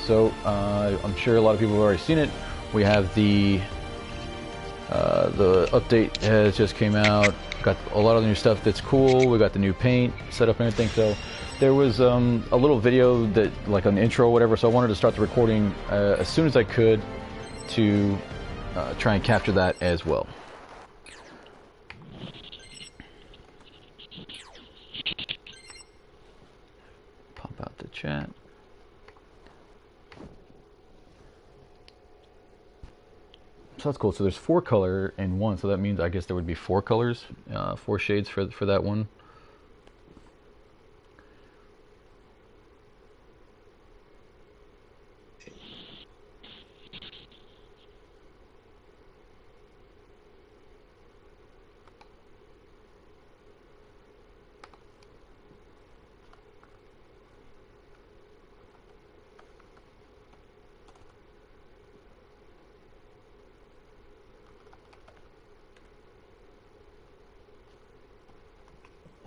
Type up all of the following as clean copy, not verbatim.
So I'm sure a lot of people have already seen it. We have the update has just came out. Got a lot of new stuff that's cool. We got the new paint set up and everything. So there was a little video that, like an intro or whatever. So I wanted to start the recording as soon as I could to try and capture that as well. Pop out the chat. So that's cool. So there's 4 color in one. So that means I guess there would be 4 colors, 4 shades for that one.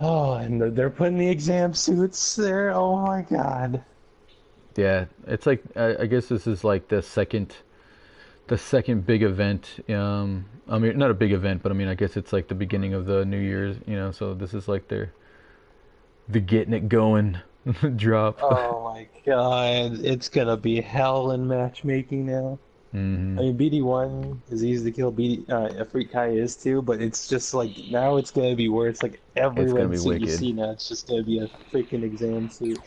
Oh, and they're putting the exam suits there. Oh my god. Yeah, it's like I guess this is like the second big event. I mean, not a big event, but I mean, I guess it's like the beginning of the New Year's. You know, so this is like the getting it going drop. Oh my god. It's gonna be hell in matchmaking now. Hmm. I mean, BD1 is easy to kill. Freak Kai is too, but it's just like now it's gonna be where it's like every It's gonna red be suit you wicked. see now, it's just gonna be a freaking exam suit.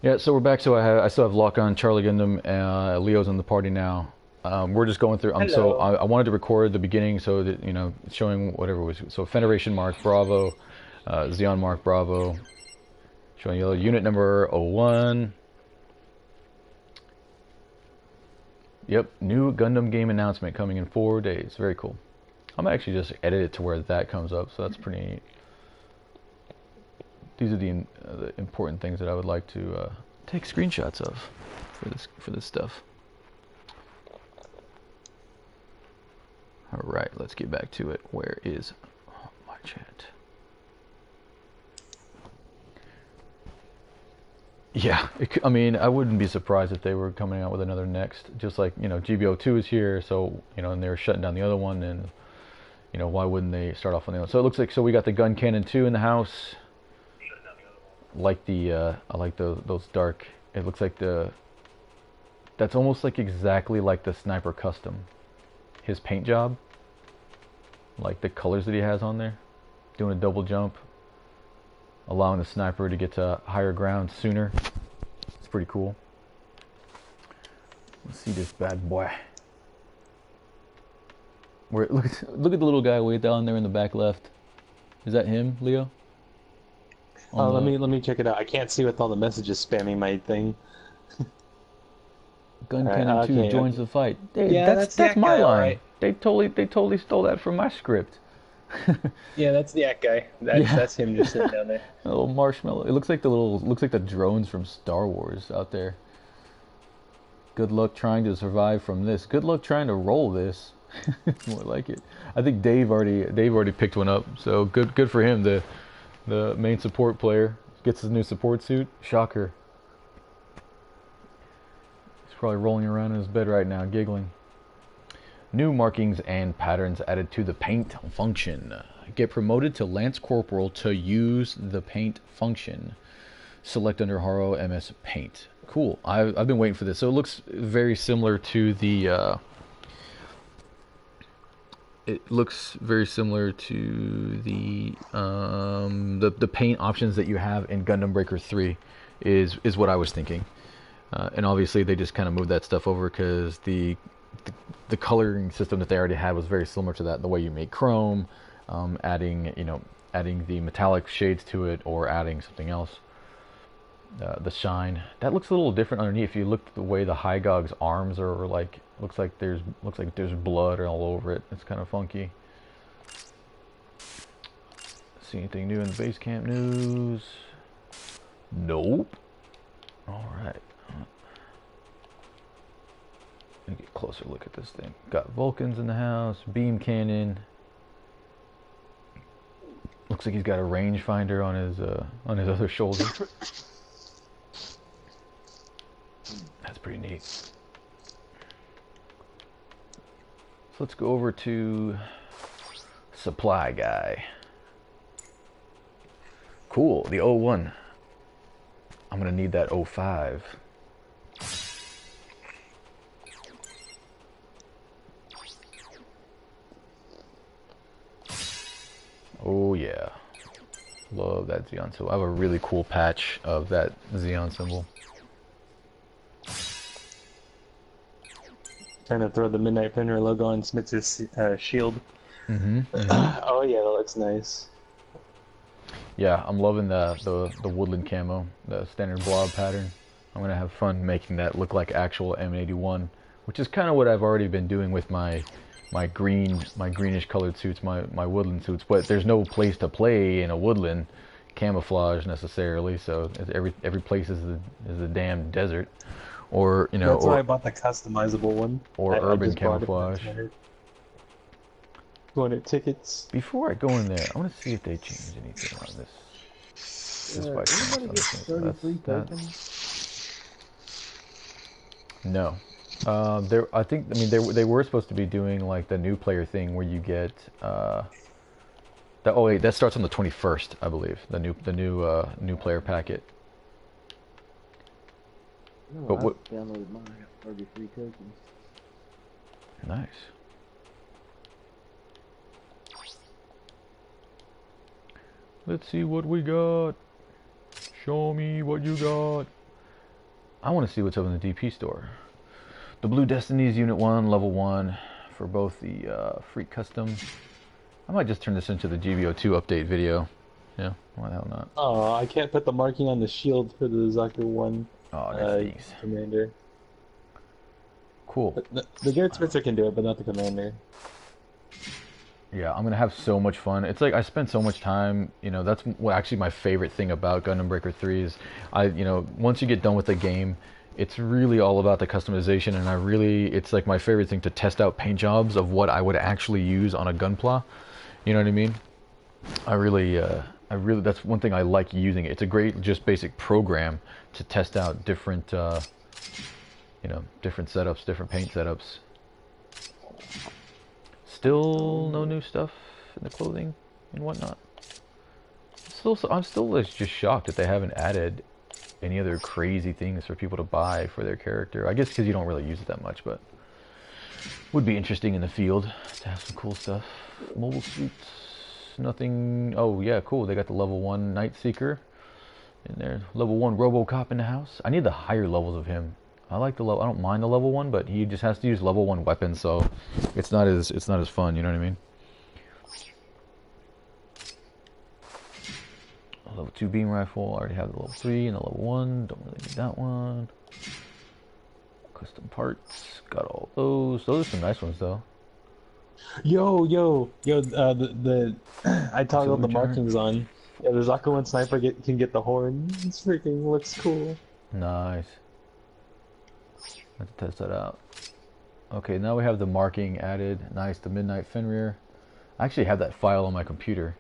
Yeah, so we're back. So I still have Lock on, Charlie Gundam, Leo's in the party now. We're just going through. So Hello. I wanted to record the beginning so that, you know, showing whatever was. So Federation Mark Bravo, Xeon Mark Bravo, showing yellow unit number 01. Yep, new Gundam game announcement coming in 4 days. Very cool. I'm gonna actually just edit it to where that comes up, so that's pretty neat. These are the important things that I would like to take screenshots of for this stuff. All right, let's get back to it. Where is my chat? Yeah, I mean, I wouldn't be surprised if they were coming out with another next. Just like, you know, GBO2 is here, so, you know, and they're shutting down the other one, and, you know, why wouldn't they start off on the other? So it looks like, so we got the Gun Cannon 2 in the house. Like the I like those dark. It looks like that's almost like exactly like the Sniper Custom. His paint job, like the colors that he has on there, doing a double jump, allowing the sniper to get to higher ground sooner. It's pretty cool. Let's see this bad boy. Where look at the little guy way down there in the back left. Is that him, Leo? Let me check it out. I can't see with all the messages spamming my thing. Gun All right, Cannon 2 okay, joins okay. the fight. Hey, Yeah, that's that's the my guy, all line. right. They totally stole that from my script. Yeah, that's the Yak guy. Yeah. That's him just sitting down there. A little marshmallow. It looks like the drones from Star Wars out there. Good luck trying to survive from this. Good luck trying to roll this. More like it. I think Dave already picked one up. So good for him. The main support player gets his new support suit. Shocker. He's probably rolling around in his bed right now, giggling. New markings and patterns added to the paint function. Get promoted to Lance Corporal to use the paint function. Select under Haro MS Paint. Cool. I've been waiting for this. So it looks very similar to the. It looks very similar to the paint options that you have in Gundam Breaker 3, is what I was thinking. And obviously they just kind of moved that stuff over because the coloring system that they already had was very similar to that. The way you make chrome, adding the metallic shades to it, or adding something else. The shine that looks a little different underneath. If you look at the way the Hygog's arms are, like, looks like there's blood all over it. It's kind of funky. See anything new in the base camp news? Nope. All right. Let me get a closer look at this thing. Got Vulcans in the house, beam cannon. Looks like he's got a rangefinder on his other shoulder. That's pretty neat. So let's go over to supply guy. Cool, the 01. I'm gonna need that 05. Oh yeah. Love that Xeon symbol. I have a really cool patch of that Xeon symbol. Trying to throw the Midnight Fenrir logo on Smitzer's shield. Mm-hmm. Oh yeah, that looks nice. Yeah, I'm loving the woodland camo, the standard blob pattern. I'm gonna have fun making that look like actual M81, which is kind of what I've already been doing with my greenish colored suits, my woodland suits. But there's no place to play in a woodland camouflage necessarily, so every place is a damn desert, or you know, That's why I bought the customizable one. or I urban just bought it camouflage. Going at tickets. Before I go in there, I want to see if they changed anything on this. Anybody get 33 tokens? No. I mean, they were supposed to be doing like the new player thing where you get that. Oh wait, that starts on the 21st, I believe. The new player packet. No, But I what? downloaded mine. I got 33 tokens. Nice. Let's see what we got. Show me what you got. I want to see what's up in the DP store. The Blue Destinies Unit 1, Level 1, for both the Freak Custom. I might just turn this into the GBO2 update video. Yeah, why the hell not? Oh, I can't put the marking on the shield for the Zaku 1 Oh, that stinks. commander. Cool. But the Garrett Spitzer can do it, but not the commander. Yeah, I'm gonna have so much fun. It's like I spent so much time, you know, that's what actually my favorite thing about Gundam Breaker 3 is once you get done with the game, it's really all about the customization, and it's like my favorite thing to test out paint jobs of what I would actually use on a Gunpla. You know what I mean? I really, that's one thing I like using. It's a great, just basic program to test out different, different setups, different paint setups. Still no new stuff in the clothing and whatnot. I'm still just shocked that they haven't added any other crazy things for people to buy for their character. I guess because you don't really use it that much, but would be interesting in the field to have some cool stuff. Mobile suits, nothing. Oh yeah, cool. They got the level 1 Night Seeker in there. Level 1 RoboCop in the house. I need the higher levels of him. I like the level. I don't mind the level 1, but he just has to use level 1 weapons, so it's not as fun. You know what I mean? Level 2 beam rifle. I already have the level 3 and the level 1. Don't really need that one. Custom parts. Got all those. Those are some nice ones though. Yo! I toggled the markings on. Yeah, the Zaku 1 sniper can get the horn. It's freaking looks cool. Nice. Let's test that out. Okay, now we have the marking added. Nice, the Midnight Fenrir. I actually have that file on my computer.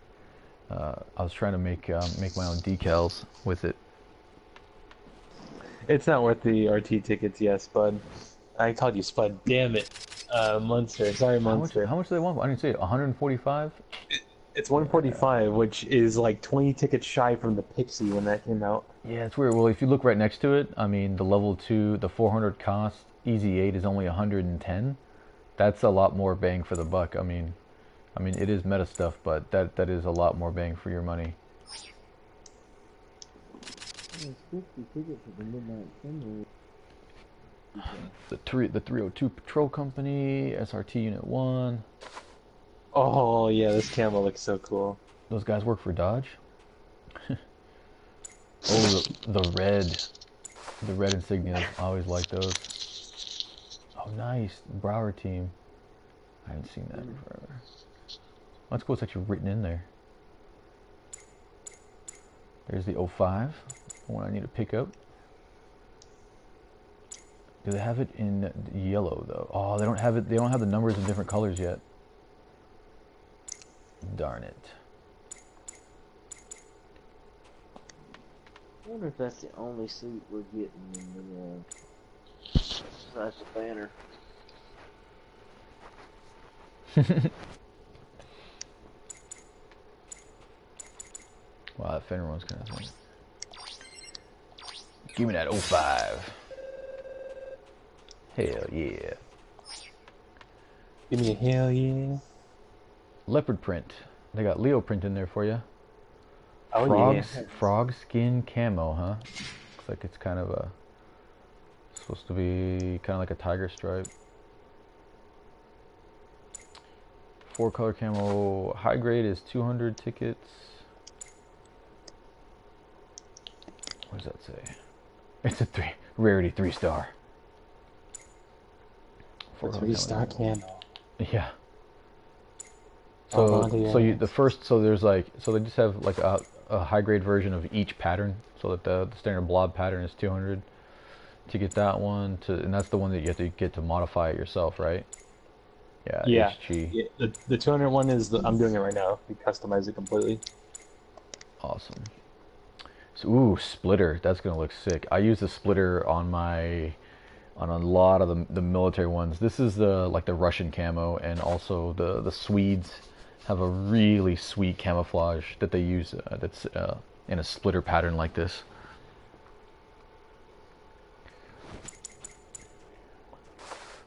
I was trying to make my own decals with it. It's not worth the RT tickets, yes, Spud. I called you Spud. Damn it, Munster. Sorry, Munster. How much do they want? I didn't see it. 145. It's 145, which is like 20 tickets shy from the Pixie when that came out. Yeah, it's weird. Well, if you look right next to it, I mean, the level 2, the 400 cost, Easy 8 is only 110. That's a lot more bang for the buck. I mean, it is meta stuff, but that is a lot more bang for your money. There's 50 tickets at the Midnight Fenrir. The 302 Patrol Company, SRT Unit 1. Oh yeah, this camo looks so cool. Those guys work for Dodge. Oh, the red insignia. I always like those. Oh, nice. Brower team. I haven't seen that in forever. That's cool. It's actually written in there. There's the 05. The one I need to pick up. Do they have it in yellow though? Oh, they don't have it. They don't have the numbers in different colors yet. Darn it. I wonder if that's the only suit we're getting in the That's a banner. Wow, that Fender one's kind of thing. Give me that 05. Hell yeah. Give me a hell yeah. Leopard print. They got Leo print in there for you. Oh Frog skin camo, huh? Looks like it's kind of a supposed to be kind of like a tiger stripe. 4-color camo. High grade is 200 tickets. What does that say? It's a rarity 3-star. yeah. 3-star camo. Yeah. So there's like, so they just have like a high grade version of each pattern, so that the standard blob pattern is 200 to get that one and that's the one that you have to get to modify it yourself, right? Yeah. HG. Yeah, the 200 one is I'm doing it right now. We customize it completely. Awesome. So, ooh, splitter. That's gonna look sick. I use the splitter on a lot of the military ones. This is the Russian camo, and also the Swedes have a really sweet camouflage that they use that's in a splitter pattern like this.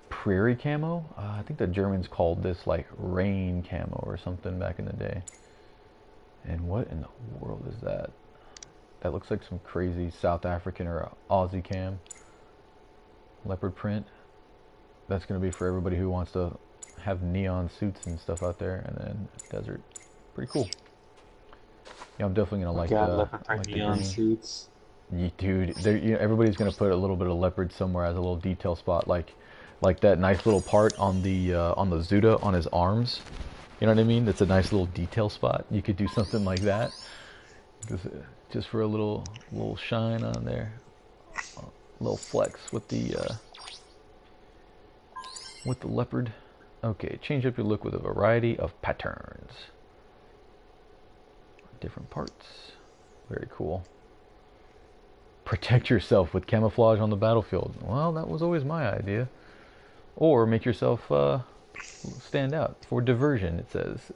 Prairie camo? I think the Germans called this like rain camo or something back in the day. And what in the world is that? That looks like some crazy South African or Aussie cam. Leopard print. That's going to be for everybody who wants to have neon suits and stuff out there. And then desert. Pretty cool. Yeah, I'm definitely going to like leopard print like neon suits. Dude, everybody's going to put a little bit of leopard somewhere as a little detail spot. Like that nice little part on the Zuda on his arms. You know what I mean? That's a nice little detail spot. You could do something like that. Just for a little shine on there. A little flex with the leopard. Okay, change up your look with a variety of patterns. Different parts. Very cool. Protect yourself with camouflage on the battlefield. Well, that was always my idea. Or make yourself stand out for diversion, it says.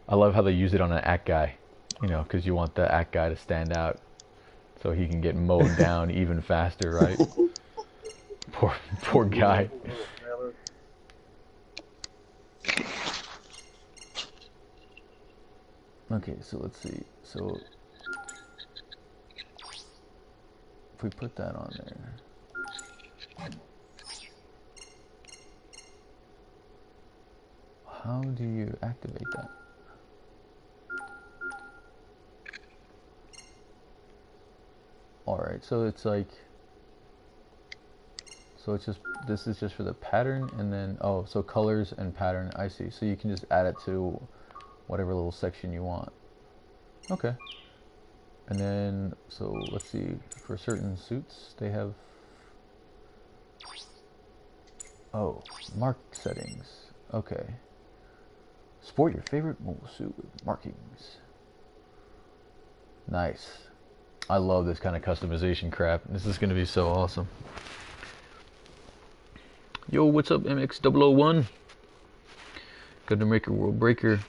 I love how they use it on an act guy, you know, because you want the act guy to stand out so he can get mowed down even faster, right? Poor guy. Okay, so let's see. So if we put that on there, how do you activate that? Alright, so it's like, so it's just, this is just for the pattern, and then, oh, so colors and pattern, I see. So you can just add it to whatever little section you want. Okay. And then, so let's see, for certain suits, they have, oh, mark settings. Okay. Sport your favorite mobile suit with markings. Nice. I love this kind of customization crap. This is going to be so awesome. Yo, what's up, MX001? Gundam Maker World Breaker.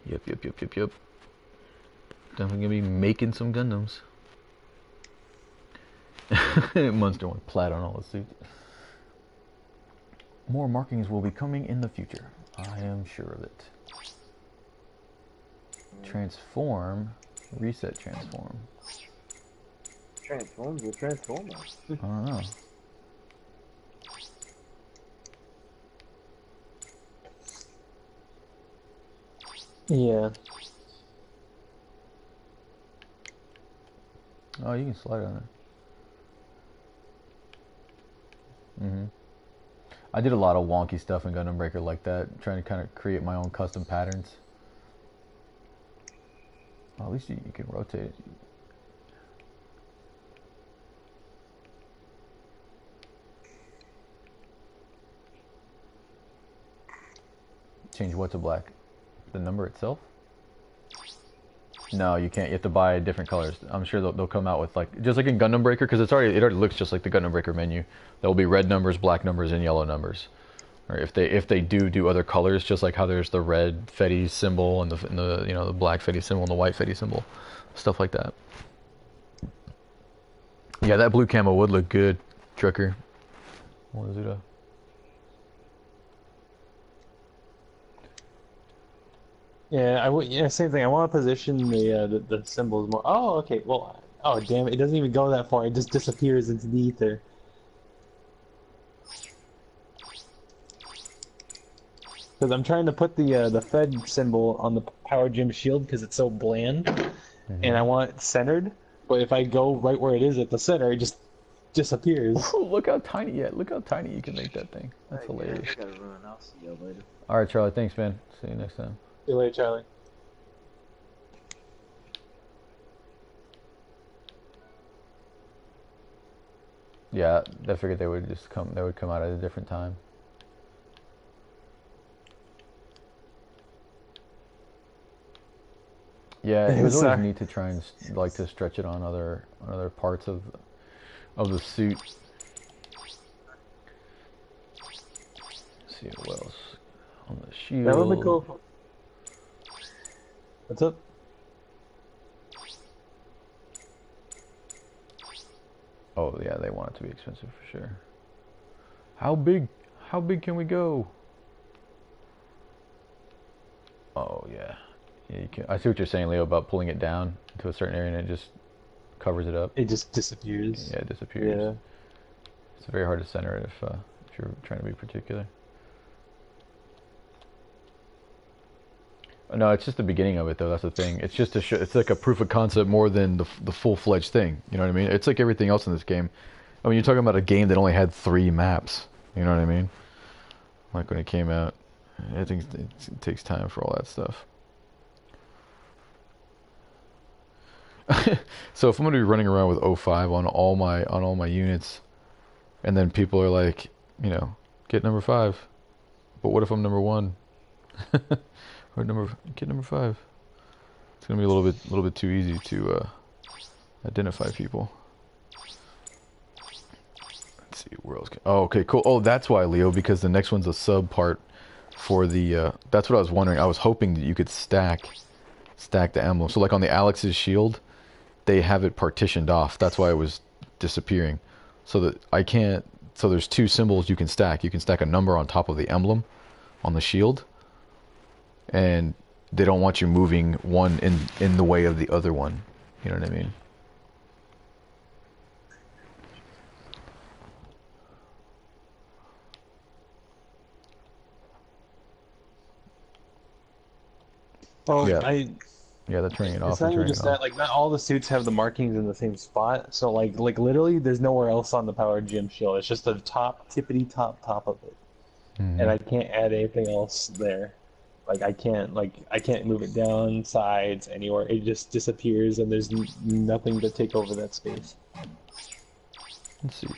Yep. Definitely gonna be making some Gundams. Munster went plat on all the suits. More markings will be coming in the future. I am sure of it. Transform. Reset transform. Transforms with Transformers. I don't know. Yeah. Oh, you can slide on it. I did a lot of wonky stuff in Gundam Breaker like that, trying to kind of create my own custom patterns. Well, at least you can rotate it. Change what to black? The number itself? No, you can't. You have to buy different colors. I'm sure they'll come out with like just like in Gundam Breaker because it already looks just like the Gundam Breaker menu. There will be red numbers, black numbers, and yellow numbers. Or if they do other colors, just like how there's the red Fetty symbol and the the black Fetty symbol and the white Fetty symbol, stuff like that. Yeah, that blue camo would look good, Trucker. What is it? Yeah, yeah, same thing. I want to position the symbols more. Oh, okay. Well, oh damn it! It doesn't even go that far. It just disappears into the ether. Because I'm trying to put the Fed symbol on the Power Gym shield because it's so bland, and I want it centered. But if I go right where it is at the center, it just disappears. Oh, look how tiny! Yeah, look how tiny you can make that thing. That's hilarious. I gotta run. I'll see you later. All right, Charlie. Thanks, man. See you next time. See you later, Charlie. Yeah, I figured they would just come. They would come out at a different time. Yeah, it was always neat to try and like to stretch it on other parts of the suit. Let's see what else on the shield. That would be cool. What's up? Oh yeah, they want it to be expensive for sure. How big? How big can we go? Oh yeah. Yeah, you can. I see what you're saying, Leo, about pulling it down to a certain area and it just covers it up. It just disappears. Yeah, it disappears. Yeah. It's very hard to center it if you're trying to be particular. No, it's just the beginning of it, though. That's the thing. It's just it's like a proof of concept more than the full-fledged thing. You know what I mean? It's like everything else in this game. I mean, you're talking about a game that only had 3 maps. You know what I mean? Like when it came out, I think it takes time for all that stuff. So if I'm gonna be running around with 05 on all my units, and then people are like, you know, get number 5, but what if I'm number 1? Or get number 5. It's gonna be a little bit too easy to identify people. Let's see where else. Oh, okay, cool. Oh, that's why, Leo, because the next one's a sub part for the. That's what I was wondering. I was hoping that you could stack the emblem. So like on the Alex's shield, they have it partitioned off. That's why it was disappearing. So that I can't. So there's 2 symbols you can stack. You can stack a number on top of the emblem on the shield. And they don't want you moving one in the way of the other one. You know what I mean? Oh, yeah. Yeah, they're turning it off. It's not even just that. Like, not all the suits have the markings in the same spot. So, like literally, there's nowhere else on the Power Gym shield. It's just the tippity top of it, and I can't add anything else there. Like I can't move it down, sides, anywhere. It just disappears, and there's nothing to take over that space. Let's see.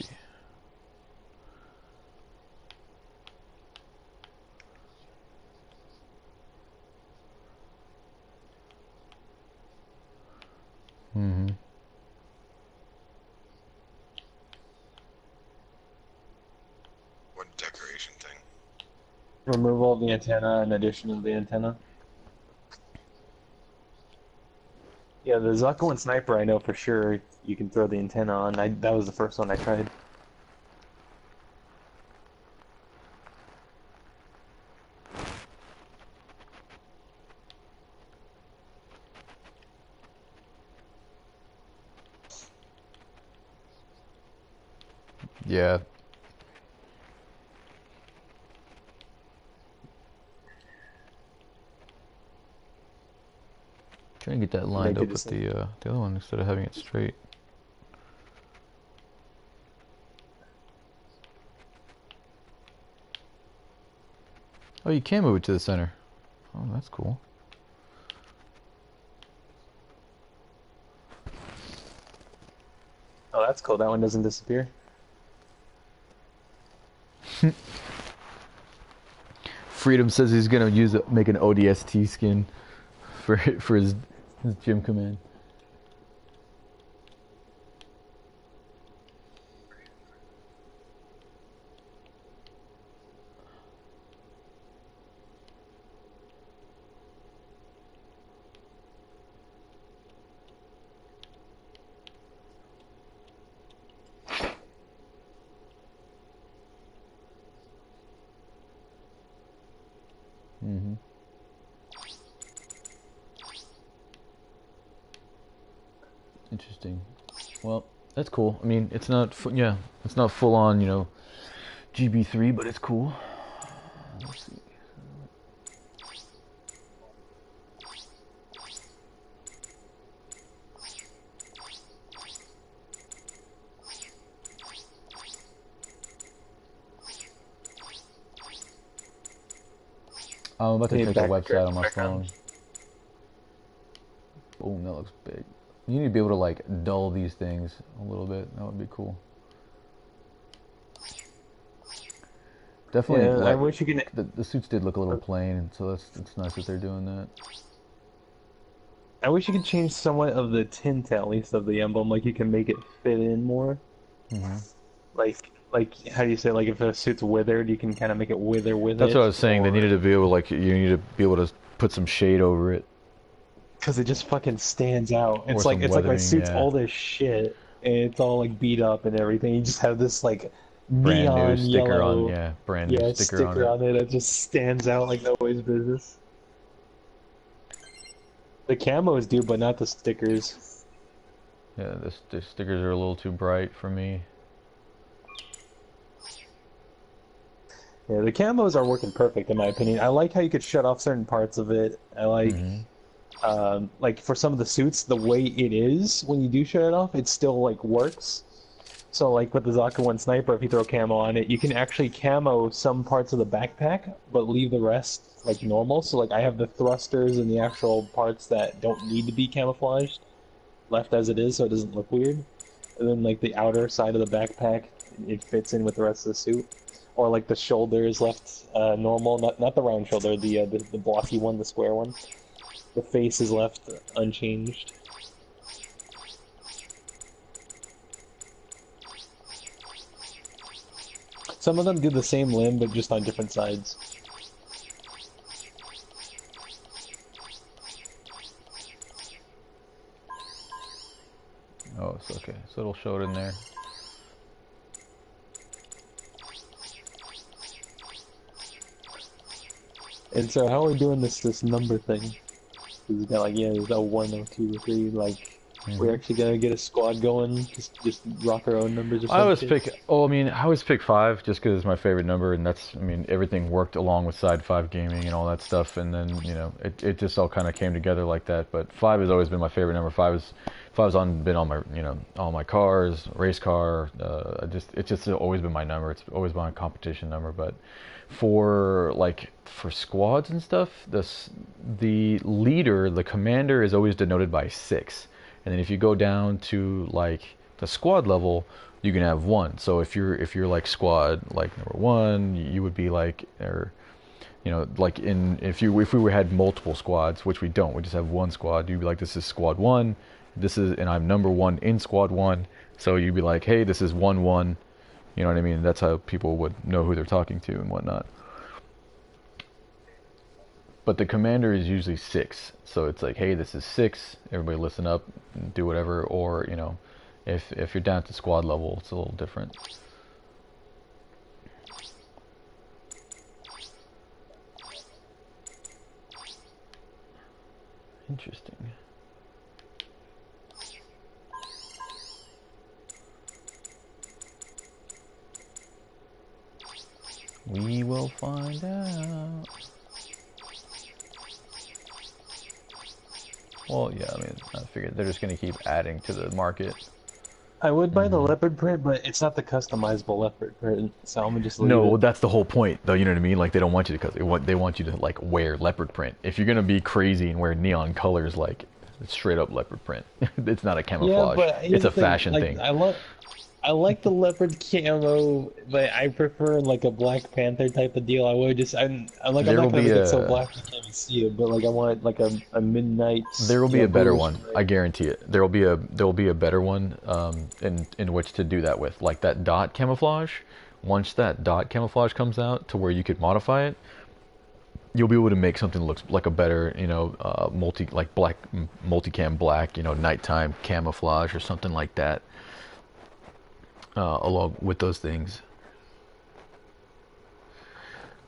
What decoration thing? Removal of the antenna and addition of the antenna. Yeah, the Zucco and Sniper, I know for sure you can throw the antenna on. That was the first one I tried. Yeah. Trying to get that lined up with the other one instead of having it straight. Oh, you can move it to the center. Oh, that's cool. Oh, that's cool. That one doesn't disappear. Freedom says he's gonna make an ODST skin for his Gym command. Mm-hmm. Interesting. Well, that's cool. I mean, it's not, yeah, it's not full on, you know, GB3, but it's cool. Let's see. I'm about to check the website on my phone. Boom, that looks big. You need to be able to like dull these things a little bit. That would be cool. Definitely. Yeah, I wish you could. The suits did look a little plain, so it's nice that they're doing that. I wish you could change somewhat of the tint at least of the emblem, like you can make it fit in more. Mm-hmm. Like how do you say, like if a suit's withered, you can kind of make it wither with it. That's what I was saying. They needed to be able, like, you need to be able to put some shade over it. Because it just fucking stands out. It's like my suit's old as shit, and it's all like beat up and everything. You just have this like brand neon new sticker yellow, on, brand new sticker on it that just stands out like nobody's business. The camos do, but not the stickers. Yeah, the stickers are a little too bright for me. Yeah, the camos are working perfect in my opinion. I like how you could shut off certain parts of it. I like for some of the suits, the way it is when you do shut it off, it still like works. So like with the Zaku 1 Sniper, if you throw camo on it, you can actually camo some parts of the backpack, but leave the rest like normal. So like I have the thrusters and the actual parts that don't need to be camouflaged left as it is, so it doesn't look weird. And then like the outer side of the backpack, it fits in with the rest of the suit. Or like the shoulder is left normal, not the round shoulder, the blocky one, the square one. The face is left unchanged. Some of them do the same limb, but just on different sides. Oh, it's okay. So it'll show it in there. And so how are we doing this number thing? Is it like, yeah, is that 1 or 2 or 3, like... We're actually gonna get a squad going, just rock our own numbers or something. I always pick 5 just because it's my favorite number, and that's, I mean, everything worked along with Side 5 gaming and all that stuff, and then, you know, it just all kind of came together like that. But 5 has always been my favorite number. 5's been on my, you know, all my cars, race car. It's just always been my number. It's always been my competition number. But for squads and stuff, the leader, the commander, is always denoted by 6. And then if you go down to like the squad level, you can have 1. So if you're like squad like number 1, you would be like, or you know, like if we had multiple squads, which we don't, we just have 1 squad. You'd be like, this is squad 1. And I'm number 1 in squad 1. So you'd be like, hey, this is 1-1. You know what I mean? That's how people would know who they're talking to and whatnot. But the commander is usually 6, so it's like, hey, this is 6. Everybody listen up, do whatever. Or, you know, if you're down to squad level, it's a little different. Interesting. We will find out. Well, yeah, I mean, I figured they're just going to keep adding to the market. I would buy the leopard print, but it's not the customizable leopard print, so I'm gonna just leave it. No, that's the whole point, though. You know what I mean? Like, they don't want you to, they want you to like wear leopard print. If you're gonna be crazy and wear neon colors, like straight up leopard print, it's not a camouflage. Yeah, but it's a fashion thing. I I like the leopard camo, but I prefer like a Black Panther type of deal. I would just I'm There will not gonna be make it so a black you can't even see it, but like I want like a midnight, there will be a better bluish one. gray. I guarantee it. There will be a better one in which to do that with, like that dot camouflage. Once that dot camouflage comes out to where you could modify it, you'll be able to make something that looks like a better, multicam black, nighttime camouflage or something like that. Along with those things,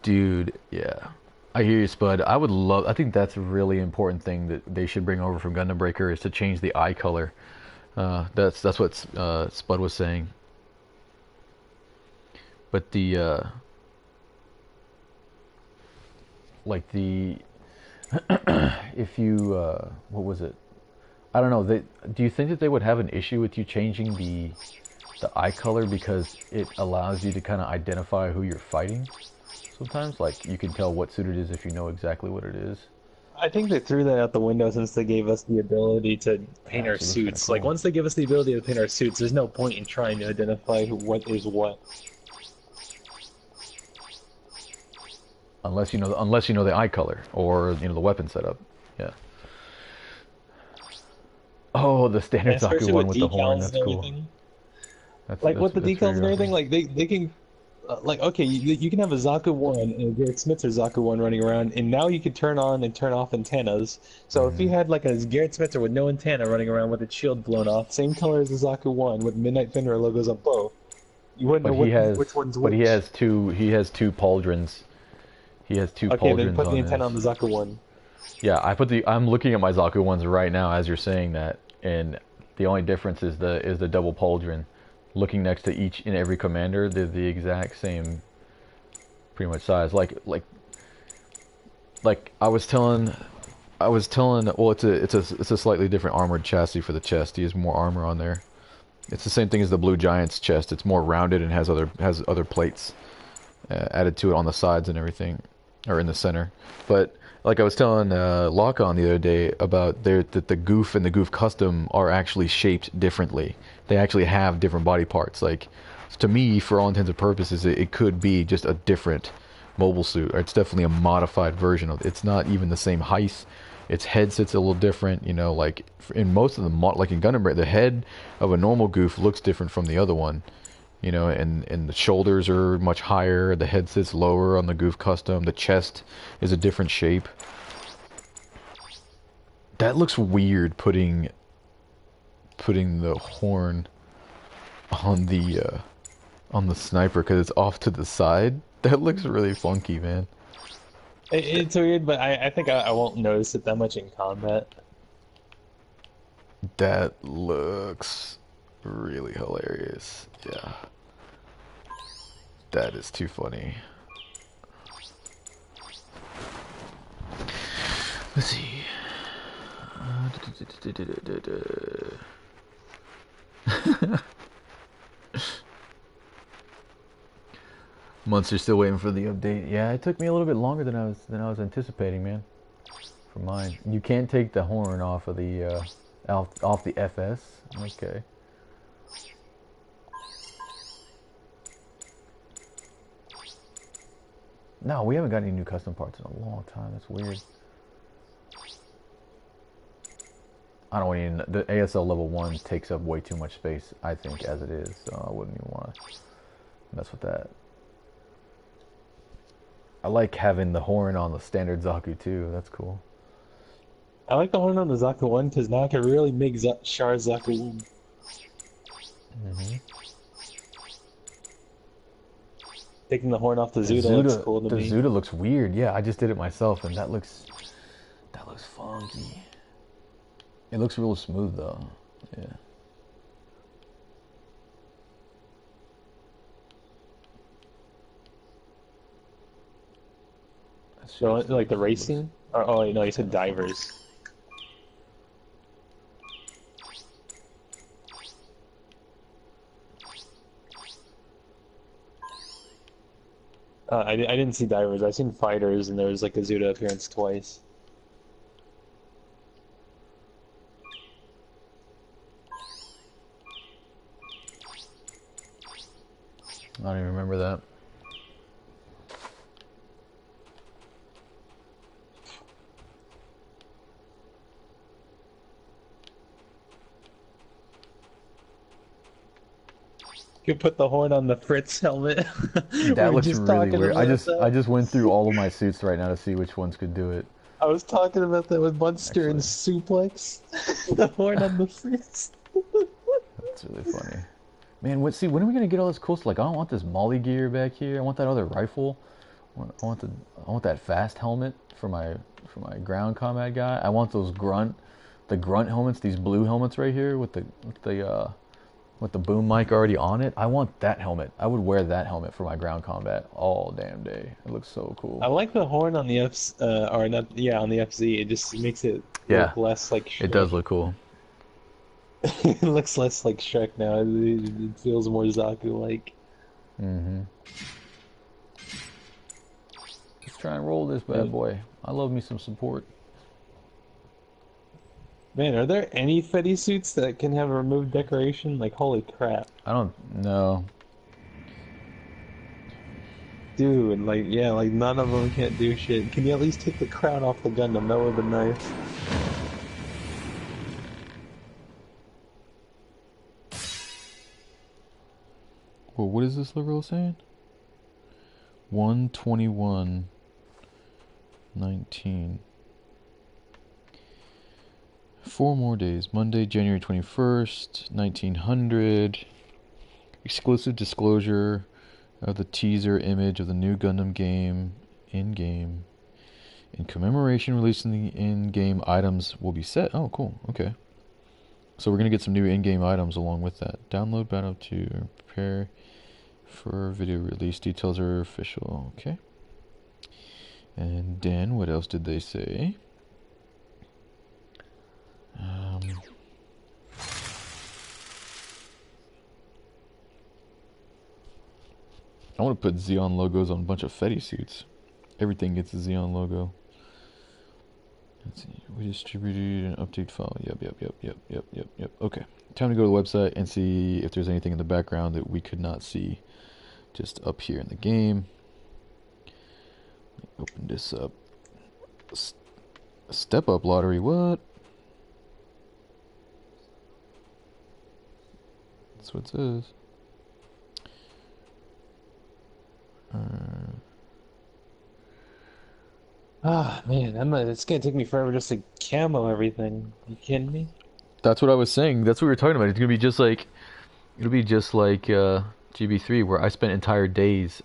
dude. Yeah, I hear you, Spud. I think that's a really important thing that they should bring over from Gundam Breaker is to change the eye color. That's what Spud was saying. But the if you what was it? I don't know. Do you think that they would have an issue with you changing the eye color because it allows you to kind of identify who you're fighting? Sometimes, like you can tell what suit it is if you know exactly what it is. I think they threw that out the window since they gave us the ability to That paint our actually looks kind of suits. Like cool. once they give us the ability to paint our suits, there's no point in trying to identify what is what. Unless you know the eye color or the weapon setup. Yeah. Oh, the And standard Zaku especially one with with the horn. decals and That's cool. everything. That's Like that's with the that's decals very and everything, awesome. like they can like okay, you can have a Zaku one and a Garrett Smitzer Zaku one running around, and now you can turn on and turn off antennas. So if you Hmm. had like a Garrett Smitzer with no antenna running around with its shield blown off, same color as the Zaku one with Midnight Fenrir logos on both, you wouldn't know But he has which one's but he which. has two pauldrons. He has two Okay, then pauldrons put the on antenna his. on the Zaku one. Yeah, I'm looking at my Zaku ones right now as you're saying that, and the only difference is the double pauldron. Looking next to each and every commander, they're the exact same, pretty much size. Like I was telling. Well, it's a slightly different armored chassis for the chest. He has more armor on there. It's the same thing as the Blue Giant's chest. It's more rounded and has other plates added to it on the sides and everything, or in the center. But like I was telling Lock-On the other day about that the Goof and the Goof Custom are actually shaped differently. They actually have different body parts. Like to me, for all intents and purposes, it could be just a different mobile suit. Or it's definitely a modified version of it. It's not even the same height. Its head sits a little different. Like in most of the like in Gundam, the head of a normal Goof looks different from the other one. And the shoulders are much higher, the head sits lower on the Goof Custom, the chest is a different shape. That looks weird putting the horn on the sniper because it's off to the side. That looks really funky, man. It's weird, but I think I won't notice it that much in combat. That looks really hilarious. Yeah. That is too funny. Let's see. Monster's still waiting for the update. Yeah, it took me a little bit longer than I was anticipating, man. For mine, you can't take the horn off of the off the FS. Okay. No, we haven't got any new custom parts in a long time. That's weird. I don't even. The ASL level 1 takes up way too much space, I think, as it is. So I wouldn't even want to mess with that. I like having the horn on the standard Zaku too. That's cool. I like the horn on the Zaku one because now I can really make Char Zaku one. Hmm. Taking the horn off the The Zuda looks Zuda, cool to the me. Zuda looks weird. Yeah, I just did it myself, and that looks funky. It looks real smooth though. Yeah. So like the racing? Or, oh no, you said divers. I didn't see divers. I seen fighters, and there was like a Zuda appearance twice. I don't even remember that. You could put the horn on the Fritz helmet. We That were looks just really talking weird. about that. I just went through all of my suits right now to see which ones could do it. I was talking about that with Munster and Actually, Suplex. The horn on the Fritz. that's really funny. Man, what? See, when are we gonna get all this cool stuff? Like, I don't want this Molly gear back here. I want that other rifle. I want that fast helmet for my ground combat guy. I want those the grunt helmets. These blue helmets right here with the boom mic already on it. I want that helmet. I would wear that helmet for my ground combat all damn day. It looks so cool. I like the horn on the or not, yeah, on the FZ. It just makes it Yeah, look less like it Shrek. does look cool. It looks less like Shrek now. It feels more Zaku-like. Mm-hmm. Let's try and roll this bad boy. I love me some support. Man, are there any Fetty suits that can have a removed decoration? Like, holy crap. I don't know. Dude, like, yeah, like, none of them can't do shit. Can you at least take the crown off the Gundam? That would have been nice. Well, what is this girl saying? 121:19. 4 more days. Monday, January 21st, 1900. Exclusive disclosure of the teaser image of the new Gundam game in-game. In commemoration, releasing the in-game items will be set. Oh, cool. Okay. So we're going to get some new in-game items along with that. Download Battle to prepare for video release. Details are official. Okay. And then, what else did they say? I want to put Xeon logos on a bunch of Fetty suits. Everything gets a Xeon logo. Let's see. We distributed an update file. Yep. Okay. Time to go to the website and see if there's anything in the background that we could not see just up here in the game. Open this up. Step up lottery. What? That's what it says. Ah, man, it's gonna take me forever just to camo everything. You kidding me? That's what I was saying. That's what we were talking about. It's gonna be just like, it'll be just like GB3, where I spent entire days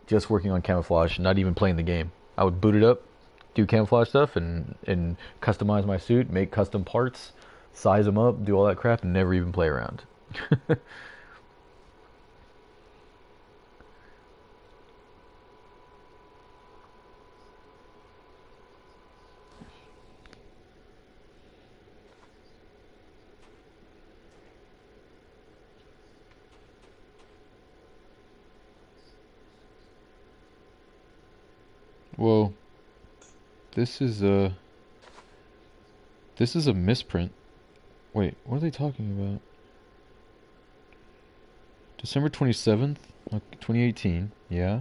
just working on camouflage, not even playing the game. I would boot it up, do camouflage stuff, and customize my suit, make custom parts, size them up, do all that crap, and never even play around. Whoa. This is a misprint. Wait, what are they talking about? December 27th, 2018. Yeah.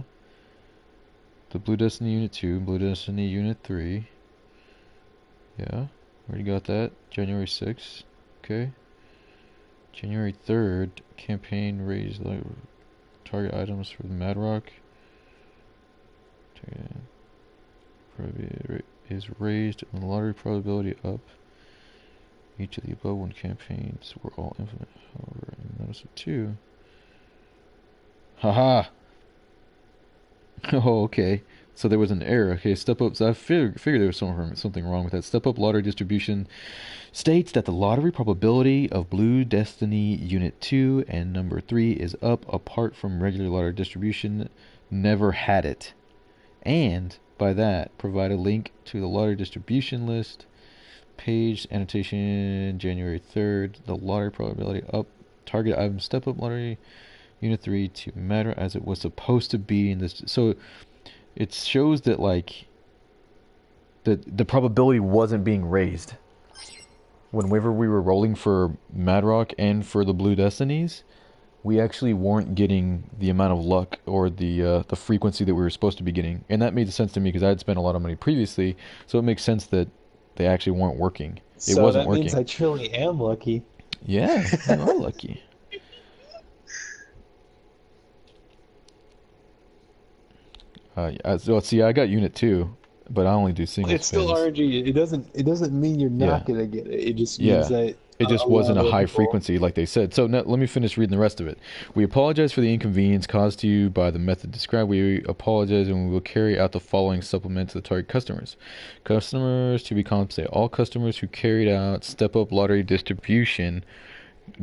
The Blue Destiny Unit 2, Blue Destiny Unit 3. Yeah. Already got that. January 6th. Okay. January 3rd, campaign raised target items for the Mudrock. Is raised and the lottery probability up. Each of the above one campaigns were all implemented. However, in notice of 2. Haha! Oh, okay. So there was an error. Okay, step up. So I figured there was something wrong with that. Step up lottery distribution states that the lottery probability of Blue Destiny Unit 2 and number 3 is up apart from regular lottery distribution. Never had it. And by that, provide a link to the lottery distribution list. Page annotation January 3rd. The lottery probability up. Target item step up lottery Unit 3 to matter as it was supposed to be in this. So it shows that like the probability wasn't being raised. Whenever we were rolling for Mudrock and for the Blue Destinies, we actually weren't getting the amount of luck or the frequency that we were supposed to be getting, and that made sense to me because I had spent a lot of money previously, so it makes sense that they actually weren't working. It So wasn't that means working. I truly am lucky. Yeah, you are lucky. So see, I got unit 2, but I only do single It's still spins. RNG. It doesn't mean you're Yeah, not gonna get it. It just means yeah. that It a just lot wasn't a of high people. frequency like they said. So now, let me finish reading the rest of it. We apologize for the inconvenience caused to you by the method described. We apologize and we will carry out the following supplement to the target customers. Customers to be compensated. All customers who carried out Step Up lottery distribution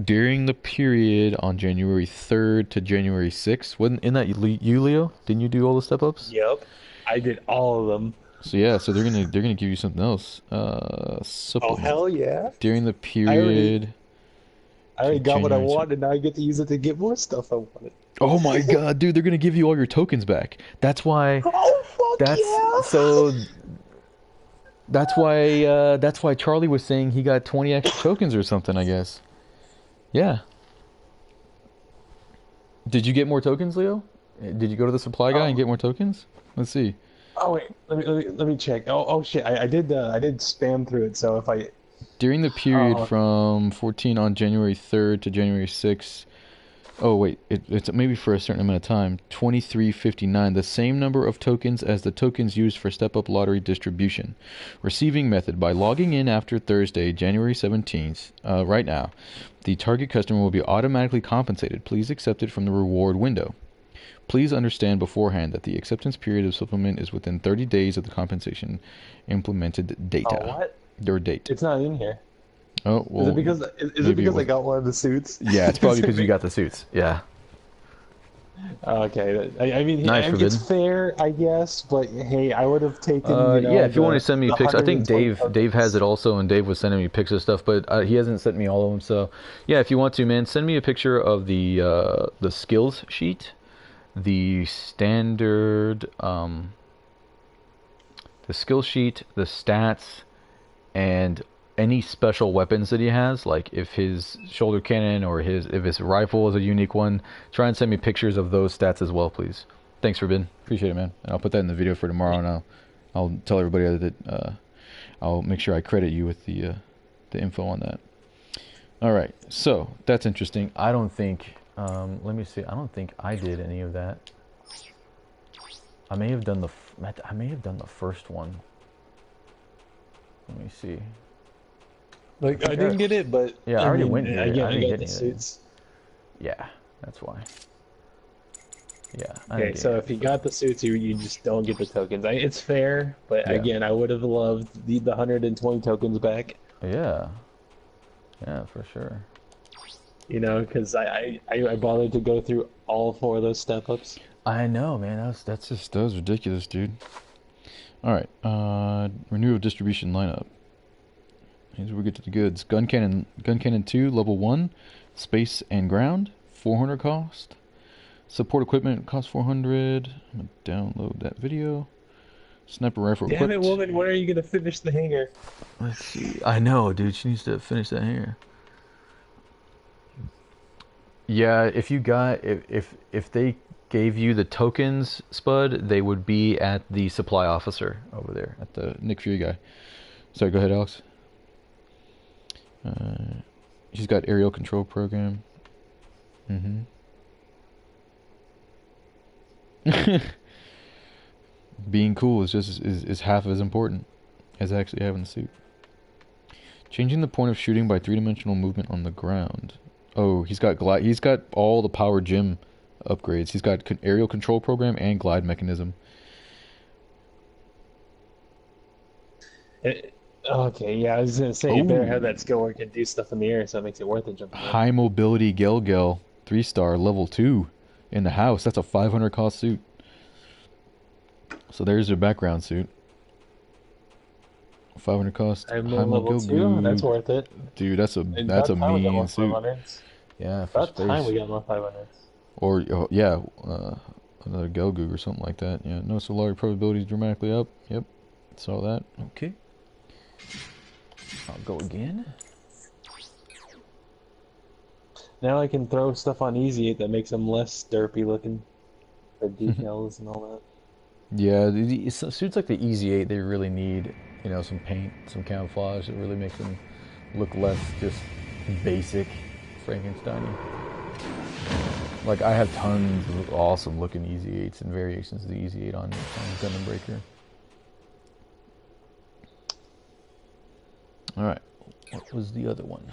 during the period on January 3rd to January 6th. Wasn't in that you, Leo? Didn't you do all the Step Ups? Yep, I did all of them. So yeah, so they're gonna give you something else. Oh Supplement hell yeah! during the I already period I to already got what I January. wanted. Now I get to use it to get more stuff I wanted. Oh my god, dude, they're gonna give you all your tokens back. That's why. Oh fuck That's yeah! so. That's why. That's why Charlie was saying he got 20 extra tokens or something. I guess. Yeah. Did you get more tokens, Leo? Did you go to the supply guy and Um. get more tokens? Let's see. Oh wait, let me check. Oh shit, I did spam through it. So if I During the period oh from 14 on January 3rd to January 6th. Oh wait, it's maybe for a certain amount of time. 2359, the same number of tokens as the tokens used for Step Up lottery distribution. Receiving method: by logging in after Thursday, January 17th, right now, the target customer will be automatically compensated. Please accept it from the reward window. Please understand beforehand that the acceptance period of supplement is within 30 days of the compensation implemented data. what? Or date. It's not in here. Oh, Is it well, because is it maybe it because I was. got one of the suits? Yeah, it's probably because you got the suits. Yeah. Okay, I mean, Nice, it's Forbidden. fair, I guess, but hey, I would have taken, Yeah, if you want to send me the pics, I think 120 Dave has it tokens. also, and Dave was sending me pics of stuff, but he hasn't sent me all of them. So, yeah, if you want to, man, send me a picture of the skills sheet, the standard, the skill sheet, the stats, and any special weapons that he has. Like if his shoulder cannon or if his rifle is a unique one, try and send me pictures of those stats as well, please. Thanks, Ruben. Appreciate it, man. And I'll put that in the video for tomorrow, and I'll tell everybody that I'll make sure I credit you with the info on that. All right, so that's interesting. I don't think. Let me see. I don't think I did any of that. I may have done the first one. Let me see. Like, I think didn't get it, but Yeah, I I already mean, went and did it. again, I I didn't got get the anything. suits. Yeah, that's why. Yeah, I Okay, didn't so get if you got the suits, you just don't get the tokens. It's fair, but Yeah. again, I would have loved the 120 tokens back. Yeah. Yeah, for sure. You know, because I bothered to go through all 4 of those step ups. I know, man. That was ridiculous, dude. All right. Renew of distribution lineup. Here's where we get to the goods. Gun cannon 2, level 1, space and ground, 400 cost. Support equipment costs 400. I'm gonna download that video. Sniper rifle Damn it, equipped. woman! When are you gonna finish the hanger? Let's see. I know, dude. She needs to finish that here. Yeah, if you got if they gave you the tokens, Spud, they would be at the supply officer over there, at the Nick Fury guy. Sorry, go ahead, Alex. He's got aerial control program. Being cool is just is half as important as actually having the suit. Changing the point of shooting by 3-dimensional movement on the ground. Oh, he's got all the power gym upgrades. He's got aerial control program and glide mechanism. Okay, yeah, I was gonna say you better have that skill where it can do stuff in the air, so it makes it worth it jumping in. High mobility Gel 3-star level 2 in the house. That's a 500 cost suit. So there's your background suit. 500 cost. I'm no level 2. That's worth it. Dude, that's a Time we got more mean suit. 500s. Yeah, for About time we space. got more 500s. Or another Gelgoog or something like that. Yeah, no solar probability is dramatically up. Yep, saw that. Okay. I'll go again. Now I can throw stuff on Easy 8 that makes them less derpy looking for decals and all Yeah, suits like the Easy 8, they really need, you know, some paint, some camouflage that really makes them look less just basic Frankenstein-y. Like, I have tons of awesome looking Easy 8s and variations of the Easy 8 on Gundam Breaker. Alright, what was the other one?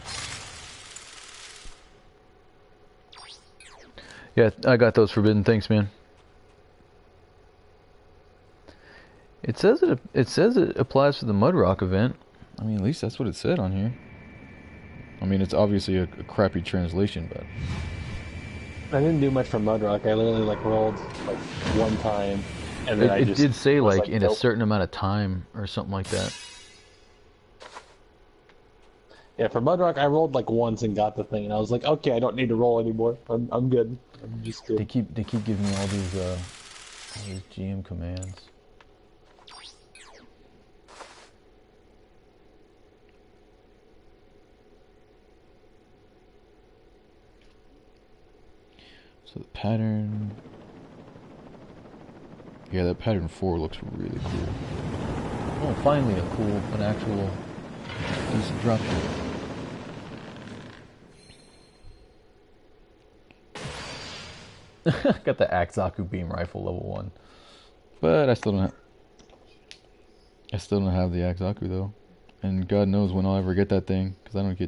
Yeah, I got those forbidden. Thanks, man. It says it applies for the Mudrock event. I mean, at least that's what it said on here. I mean, it's obviously a crappy translation, but that. I didn't do much for Mudrock. I literally like rolled like one time, and then it did say like in nope. a certain amount of time or something like that. Yeah, for Mudrock, I rolled like once and got the thing, and I was like, okay, I don't need to roll anymore. I'm good. I'm just good. They keep giving me all these GM commands. So the pattern, yeah, that pattern 4 looks really cool. Oh, finally an actual decent drop shot. Got the Axaku beam rifle level 1, but I still don't have the Axaku though, and God knows when I'll ever get that thing, because I don't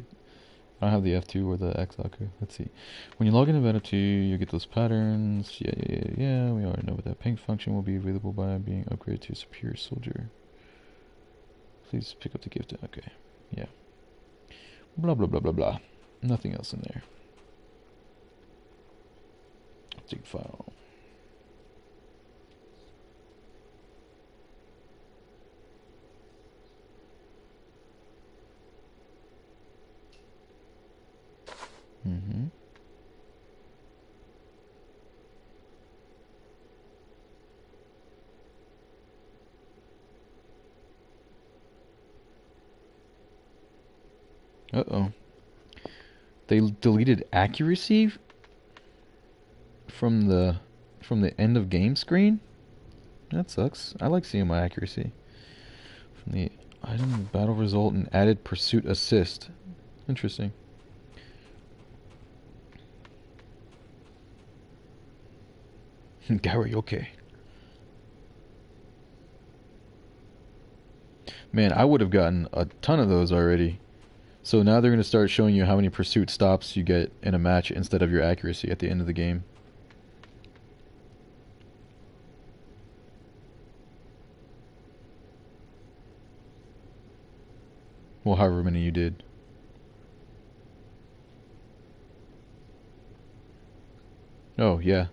have the F2 or the Axaku. Let's see. When you log into Pt.2, you get those patterns. Yeah. We already know what that ping function will be available by being upgraded to a superior soldier. Please pick up the gift. Okay. Yeah. Blah blah blah blah blah. Nothing else in there. Dig file. Mm-hmm. Uh-oh. They deleted accuracy from the end of game screen? That sucks. I like seeing my accuracy. From the item battle result and added pursuit assist. Interesting. Gary, okay. Man, I would have gotten a ton of those already. So now they're going to start showing you how many pursuit stops you get in a match instead of your accuracy at the end of the game. Well, however many you did. Oh, yeah.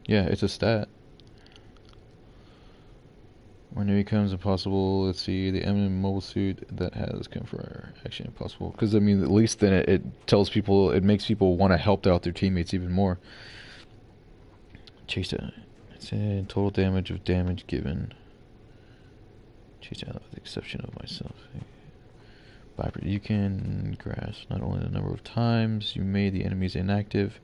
Yeah, it's a stat. When it becomes impossible, let's see, the eminent mobile suit that has come for action impossible. Because, I mean, at least then it tells people, it makes people want to help out their teammates even more. Chase down. It's a total damage of damage given. Chase down with the exception of myself. Viper, you can grasp not only the number of times you made the enemies inactive,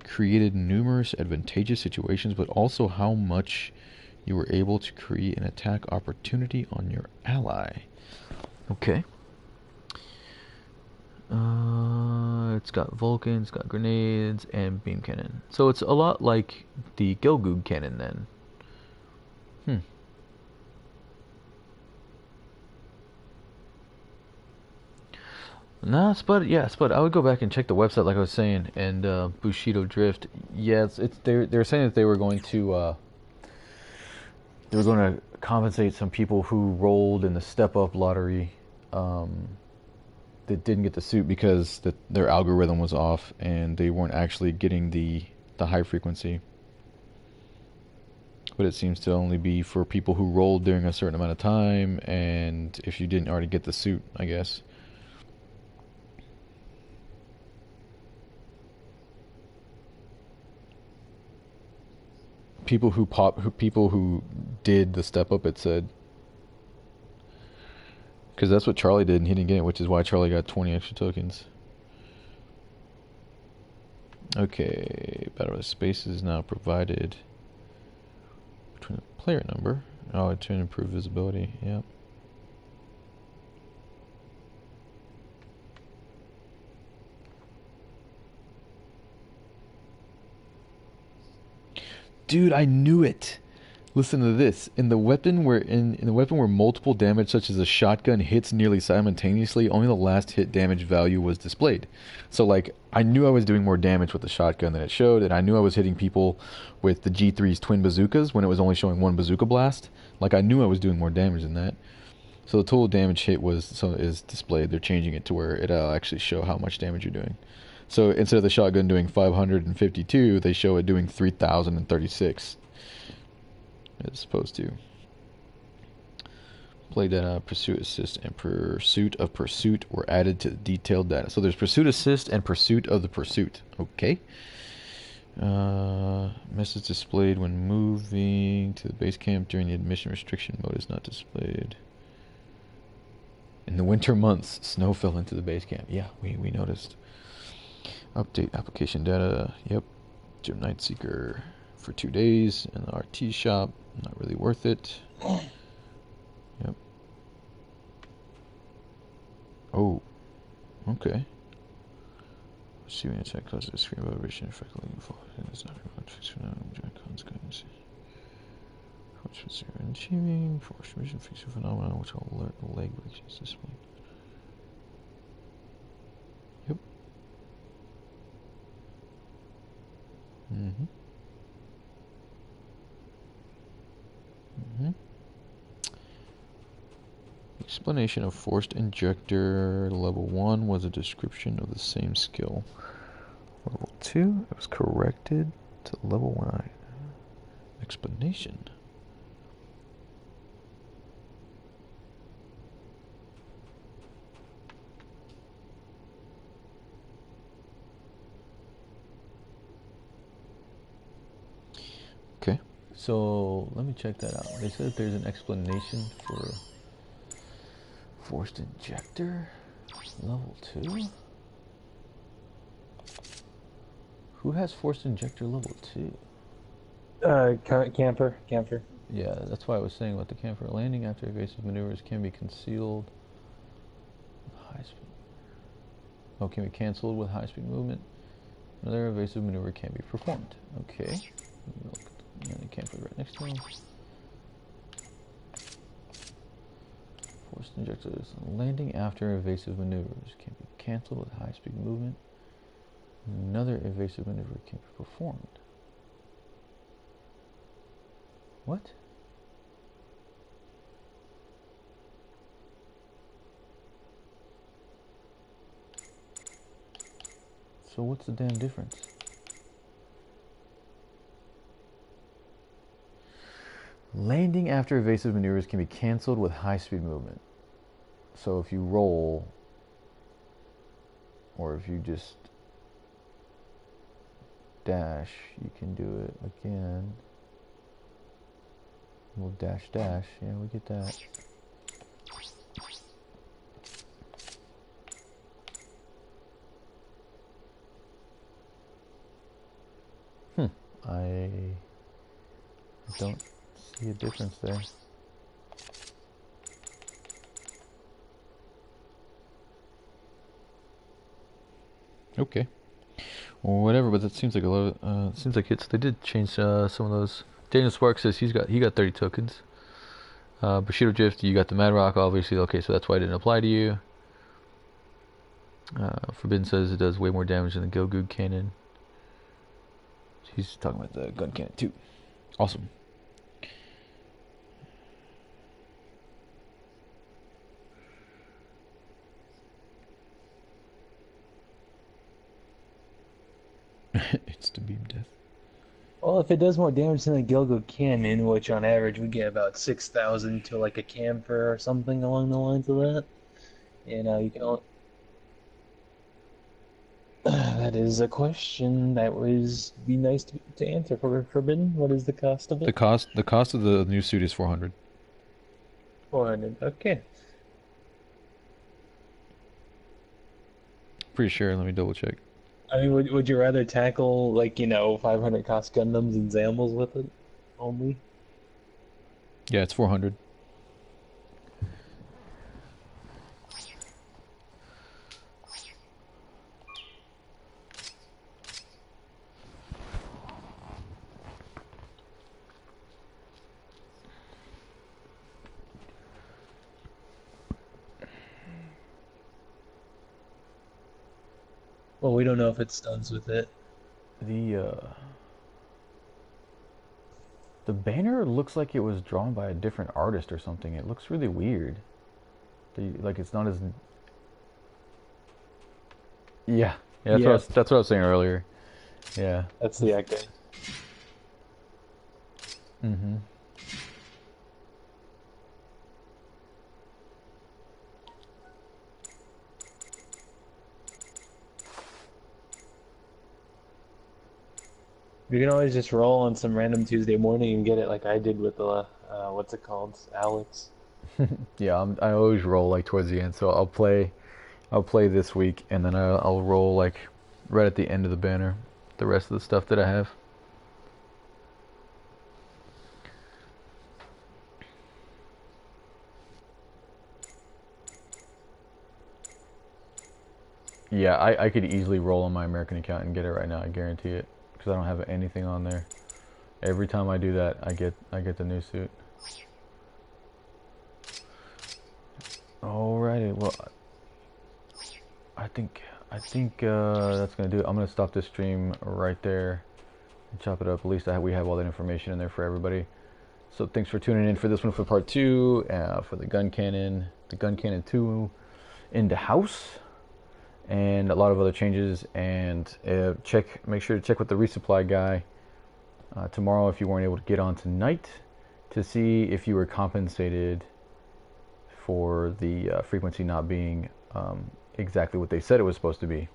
created numerous advantageous situations, but also how much you were able to create an attack opportunity on your ally. Okay. It's got Vulcan, it's got grenades, and beam cannon. So it's a lot like the Gelgoog cannon then. No, Spud. Yeah, Spud. I would go back and check the website, like I was saying, and Bushido Drift. Yeah, they're saying that they were going to compensate some people who rolled in the Step Up lottery that didn't get the suit because their algorithm was off and they weren't actually getting the high frequency. But it seems to only be for people who rolled during a certain amount of time, and if you didn't already get the suit, I guess. People who did the step up, it said, because that's what Charlie did and he didn't get it, which is why Charlie got 20 extra tokens. Okay, battle space is now provided between the player number. Oh, to improve visibility. Yep. Dude, I knew it. Listen to this. In the weapon where multiple damage such as a shotgun hits nearly simultaneously, only the last hit damage value was displayed. So like I knew I was doing more damage with the shotgun than it showed, and I knew I was hitting people with the G3's twin bazookas when it was only showing one bazooka blast. Like I knew I was doing more damage than that. So the total damage hit is displayed. They're changing it to where it'll actually show how much damage you're doing. So instead of the shotgun doing 552, they show it doing 3,036. As opposed to play data, pursuit assist, and pursuit of pursuit were added to the detailed data. So there's pursuit assist and pursuit of the pursuit. Okay. Message displayed when moving to the base camp during the admission restriction mode is not displayed. In the winter months, snow fell into the base camp. Yeah, we noticed. Update application data. Yep. Gym Night Seeker for 2 days in the RT shop. Not really worth it. Yep. Oh. Okay. Receiving attack causes a screen vibration effectively involved. It's not fixed for now. Joy-Cons guidance. Force for zero achieving. Force mission fixing phenomena which will alert the leg reactions displayed. Yep. Explanation of forced injector level 1 was a description of the same skill. Level 2, it was corrected to level 1. Explanation. Okay. So let me check that out. They said there's an explanation for forced injector level 2. Who has forced injector level 2? Camper. Yeah, that's why I was saying about the camper. Landing after evasive maneuvers can be concealed with high speed. Oh, can be cancelled with high speed movement. Another evasive maneuver can be performed. Okay. Look at the camper right next to him. Forced injectors. Landing after evasive maneuvers can be cancelled with high speed movement. Another evasive maneuver can be performed. What? So what's the damn difference? Landing after evasive maneuvers can be cancelled with high-speed movement. So if you roll, or if you just dash, you can do it again. We'll dash. Yeah, we get that. I don't see a difference there. Okay. Well, whatever, but that seems like a lot of, seems like they did change some of those. Daniel Sparks says he got 30 tokens. Bushido Drift, you got the Mudrock, obviously. Okay, so that's why it didn't apply to you. Forbidden says it does way more damage than the Go-Goo cannon. He's talking about the gun cannon too. Awesome. It's the beam death. Well, if it does more damage than a Go-Goo cannon, which on average we get about 6,000 to like a camper or something along the lines of that, you know, you can only... That is a question that would be nice to answer for Forbidden. What is the cost of it? The cost of the new suit is 400. 400. Okay. Pretty sure. Let me double check. I mean, would you rather tackle like 500 cost Gundams and Zambles with it only? Yeah, it's 400. Well, we don't know if it stuns with it. The banner looks like it was drawn by a different artist or something. It looks really weird. Like it's not as yeah. Yeah, Yeah, that's what I was saying earlier. Yeah. that's the actor. Mhm. You can always just roll on some random Tuesday morning and get it like I did with the what's it called, Alex. Yeah, I always roll like towards the end, so I'll play this week, and then I'll roll like right at the end of the banner, the rest of the stuff that I have. Yeah, I could easily roll on my American account and get it right now. I guarantee it, because I don't have anything on there. Every time I do that, I get the new suit. Alrighty, well, I think that's gonna do it. I'm gonna stop this stream right there and chop it up. At least we have all that information in there for everybody. So thanks for tuning in for this one for part 2, for the gun cannon 2 in the house, and a lot of other changes. And make sure to check with the resupply guy tomorrow if you weren't able to get on tonight, to see if you were compensated for the frequency not being exactly what they said it was supposed to be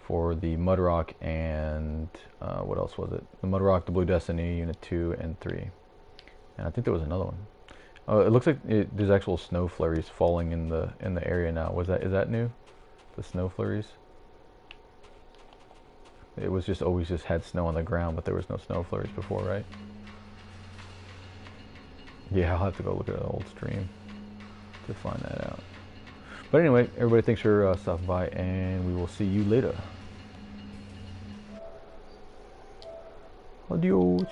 for the Mudrock and what else was it? The Mudrock, the Blue Destiny, Unit 2 and 3. And I think there was another one. It looks like there's actual snow flurries falling in the area now. Is that new? The snow flurries? It was just always just had snow on the ground, but there was no snow flurries before, right? Yeah, I'll have to go look at an old stream to find that out. But anyway, everybody, thanks for stopping by, and we will see you later. Adios.